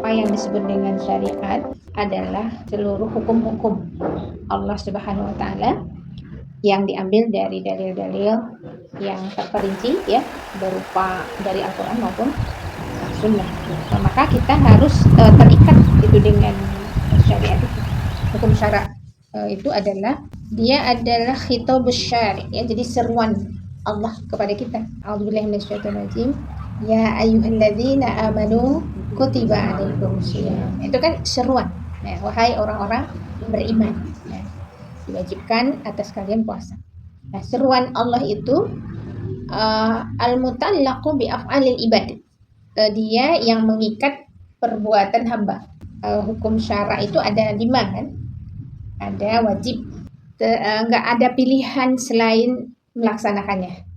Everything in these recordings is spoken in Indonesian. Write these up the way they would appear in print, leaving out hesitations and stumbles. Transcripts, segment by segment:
Apa yang disebut dengan syariat adalah seluruh hukum-hukum Allah Subhanahu wa taala yang diambil dari dalil-dalil yang terperinci ya, berupa dari Al-Qur'an maupun sunnah. Maka kita harus terikat itu dengan syariat itu. Hukum syara itu adalah khitabus syari' ya, jadi seruan Allah kepada kita. A'udzubillahi minasyaitonirrajim. Ya ayyuhalladzina amanu kutiba alaikumusiyam. Itu kan seruan. Nah, wahai orang-orang beriman, nah, diwajibkan atas kalian puasa. Nah, seruan Allah itu al-mutallaqu bi af'alil ibad. Dia yang mengikat perbuatan hamba. Hukum syara itu ada 5 kan? Ada wajib, nggak ada pilihan selain melaksanakannya.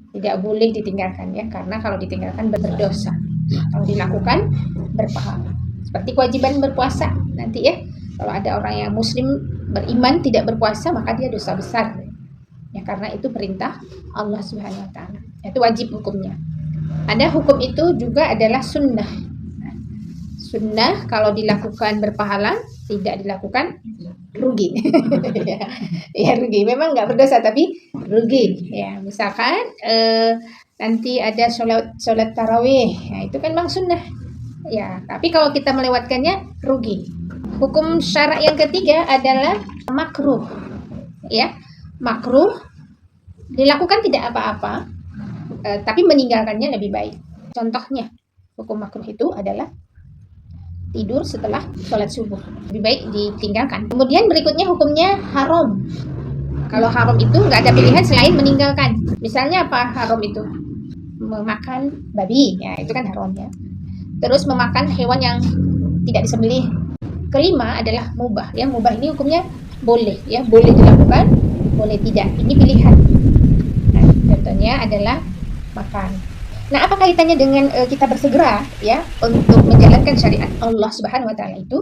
Tidak boleh ditinggalkan ya, karena kalau ditinggalkan berdosa. Kalau dilakukan berpahala. Seperti kewajiban berpuasa nanti ya. Kalau ada orang yang muslim beriman tidak berpuasa, maka dia dosa besar. Ya, karena itu perintah Allah Subhanahu wa taala. Itu wajib hukumnya. Ada hukum itu juga adalah sunnah. Sunnah kalau dilakukan berpahala, tidak dilakukan rugi. Ya rugi. Memang nggak berdosa tapi rugi. Ya misalkan nanti ada sholat tarawih, nah, itu kan memang sunnah. Ya tapi kalau kita melewatkannya rugi. Hukum syara yang ketiga adalah makruh. Ya makruh dilakukan tidak apa-apa, tapi meninggalkannya lebih baik. Contohnya hukum makruh itu adalah tidur setelah sholat subuh, lebih baik ditinggalkan. Kemudian berikutnya hukumnya haram. Kalau haram itu nggak ada pilihan selain meninggalkan. Misalnya apa haram itu? Memakan babi, ya itu kan haram ya. Terus memakan hewan yang tidak disembelih. Kelima adalah mubah. Ya mubah ini hukumnya boleh, ya boleh dilakukan, boleh tidak. Ini pilihan. Nah, contohnya adalah makan. Nah, apa kaitannya dengan kita bersegera ya untuk menjalankan syariat Allah Subhanahu wa taala itu?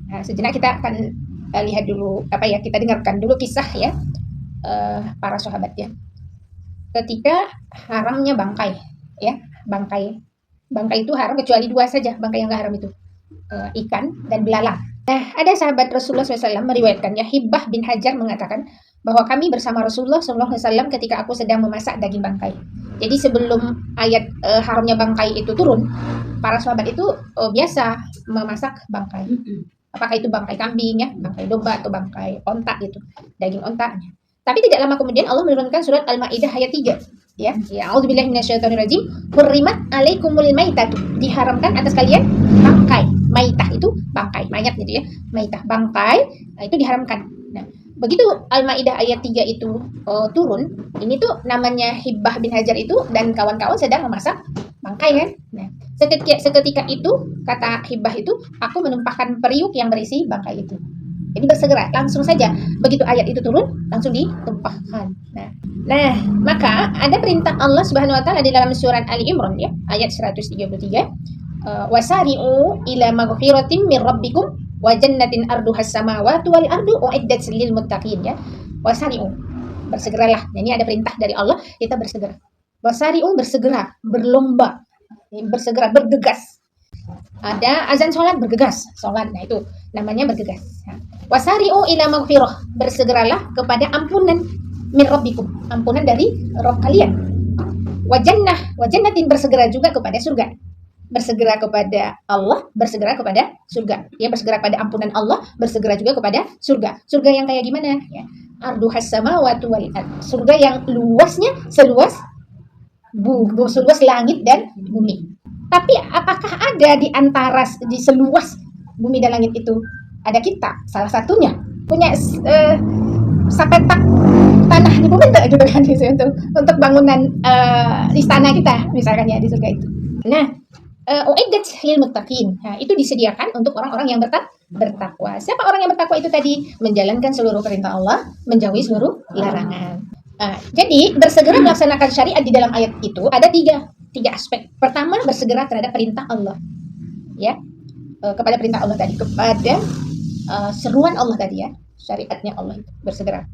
Nah, sejenak kita akan lihat dulu kita dengarkan dulu kisah ya para sahabat ya. Ketika haramnya bangkai ya, bangkai itu haram kecuali 2 saja bangkai yang enggak haram itu. Ikan dan belalang. Nah, ada sahabat Rasulullah SAW meriwayatkan ya, Hibbah bin Hajar mengatakan bahwa kami bersama Rasulullah SAW ketika aku sedang memasak daging bangkai. Jadi sebelum ayat haramnya bangkai itu turun, para sahabat itu biasa memasak bangkai. Apakah itu bangkai kambing ya, bangkai domba atau bangkai onta gitu, daging ontanya. Tapi tidak lama kemudian Allah menurunkan surat Al-Maidah ayat 3. Ya, a'udzubillahi minasyaitonirrajim. Hurrimat alaikumul maitatu. Diharamkan atas kalian bangkai. Maitah itu bangkai, mayat gitu ya. Maitah bangkai, nah, itu diharamkan. Nah, begitu Al-Maidah ayat 3 itu turun, ini tuh namanya Hibbah bin Hajar itu dan kawan-kawan sedang memasak bangkai kan. Nah, seketika itu kata Hibbah itu, aku menumpahkan periuk yang berisi bangkai itu. Jadi bersegera, langsung saja begitu ayat itu turun, langsung ditumpahkan. Nah, maka ada perintah Allah Subhanahu wa taala di dalam surat Ali Imran ya, ayat 133. Wasari'u ila maghfiratin min rabbikum wa jannatin arduhas samawati wal ardu uiddat lil muttaqin ya. Wasari'u, bersegeralah. Nah, ini ada perintah dari Allah, kita bersegera. Wasari'u, bersegera, berlomba, bersegera, bergegas. Ada azan sholat, bergegas sholat, nah itu namanya bergegas. Wasari'u ila maghfirah, bersegeralah kepada ampunan min rabbikum, ampunan dari Rabb kalian. Wajannatin, bersegera juga kepada surga. Bersegera kepada Allah, bersegera kepada surga. Ya, bersegera kepada ampunan Allah, bersegera juga kepada surga. Surga yang kayak gimana? Ya, arduhas samawati wal ard. Surga yang luasnya seluas langit dan bumi. Tapi apakah ada di seluas bumi dan langit itu ada kita? Salah satunya punya sepetak tanah di bumi gitu kan, untuk bangunan istana kita misalkan ya di surga itu. Nah, uiddat lil muttaqin. Nah, itu disediakan untuk orang-orang yang bertakwa. Siapa orang yang bertakwa itu tadi? Menjalankan seluruh perintah Allah, menjauhi seluruh larangan. Nah, jadi bersegera melaksanakan syariat di dalam ayat itu ada tiga aspek. Pertama, bersegera terhadap perintah Allah. Ya. Kepada perintah Allah tadi, kepada seruan Allah tadi ya, syariatnya Allah itu bersegera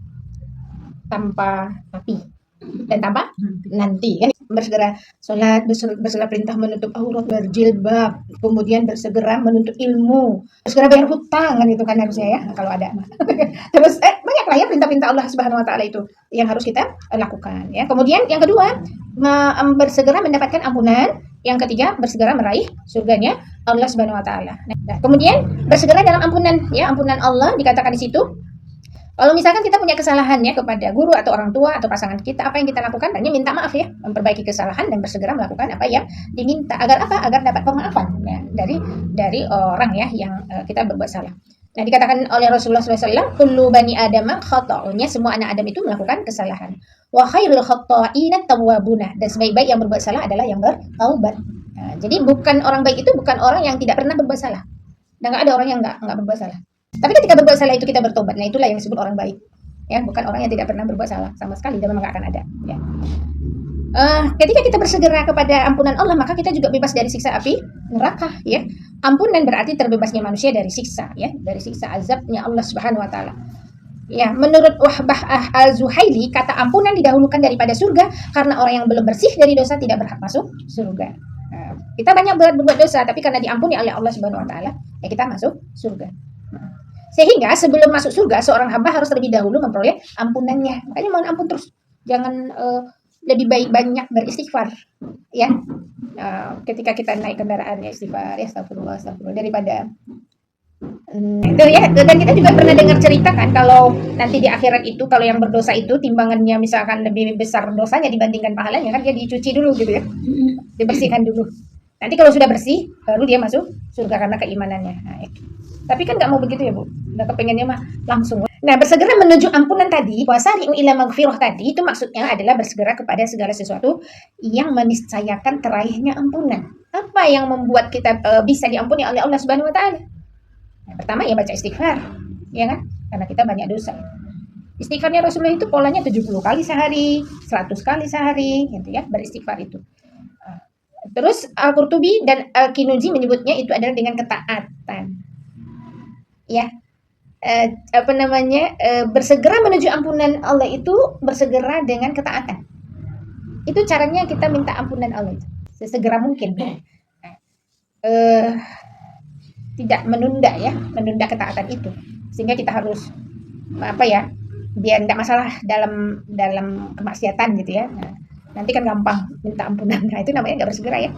tanpa tapi. dan tanpa nanti kan, bersegera sholat, bersegera perintah menutup aurat, berjilbab, kemudian bersegera menuntut ilmu, bersegera bayar hutang kan, itu kan harusnya ya kalau ada. Terus banyak lah ya perintah-perintah Allah Subhanahu Wa Taala itu yang harus kita lakukan ya. Kemudian yang kedua, bersegera mendapatkan ampunan. Yang ketiga, bersegera meraih surganya Allah Subhanahu Wa Taala. Nah, kemudian bersegera dalam ampunan ya, ampunan Allah dikatakan di situ. Kalau misalkan kita punya kesalahan ya kepada guru atau orang tua atau pasangan kita, apa yang kita lakukan? Hanya minta maaf ya, memperbaiki kesalahan dan bersegera melakukan apa yang diminta. Agar apa? Agar dapat pemaafan ya, dari orang ya yang kita berbuat salah. Nah, dikatakan oleh Rasulullah SAW, kullu bani Adam khata'unya, semua anak Adam itu melakukan kesalahan. Wa khairul khata'ina tawwabuna, dan sebaik-baik yang berbuat salah adalah yang bertaubat. Nah, jadi bukan orang baik itu bukan orang yang tidak pernah berbuat salah. Dan nggak ada orang yang nggak berbuat salah. Tapi ketika berbuat salah itu kita bertobat, nah itulah yang disebut orang baik. Ya, bukan orang yang tidak pernah berbuat salah sama sekali, dan memang nggak akan ada. Ya. Ketika kita bersegera kepada ampunan Allah, maka kita juga bebas dari siksa api neraka. Ya, ampunan berarti terbebasnya manusia dari siksa, ya, dari siksa azabnya Allah Subhanahu Wa Taala. Ya, menurut Wahbah al-Zuhaili, kata ampunan didahulukan daripada surga karena orang yang belum bersih dari dosa tidak berhak masuk surga. Kita banyak berbuat dosa, tapi karena diampuni oleh Allah Subhanahu Wa Taala, ya kita masuk surga. Sehingga sebelum masuk surga, seorang hamba harus terlebih dahulu memperoleh ampunannya. Makanya mohon ampun terus, jangan lebih baik banyak beristighfar, ya. Ketika kita naik kendaraan ya istighfar, ya astagfirullah, astagfirullah, daripada itu ya. Dan kita juga pernah dengar cerita kan, kalau nanti di akhirat itu kalau yang berdosa itu timbangannya misalkan lebih besar dosanya dibandingkan pahalanya, kan dia dicuci dulu gitu ya, dibersihkan dulu. Nanti kalau sudah bersih, baru dia masuk surga karena keimanannya. Nah, tapi kan nggak mau begitu ya Bu, udah kepengennya mah langsung. Nah, bersegera menuju ampunan tadi, wasari'u ila maghfirah tadi, itu maksudnya adalah bersegera kepada segala sesuatu yang meniscayakan teraihnya ampunan. Apa yang membuat kita bisa diampuni oleh Allah Subhanahu Wa Taala? Nah, pertama ya baca istighfar, ya kan? Karena kita banyak dosa. Istighfarnya Rasulullah itu polanya 70 kali sehari, 100 kali sehari, gitu ya, beristighfar itu. Terus Al-Qurtubi dan Al-Kinuzi menyebutnya itu adalah dengan ketaatan. Ya, bersegera menuju ampunan Allah itu bersegera dengan ketaatan. Itu caranya kita minta ampunan Allah itu sesegera mungkin. Tidak menunda ya, menunda ketaatan itu. Sehingga kita harus biar tidak masalah dalam kemaksiatan gitu ya. Nah, nanti kan gampang minta ampunan. Nah, itu namanya nggak bersegera ya.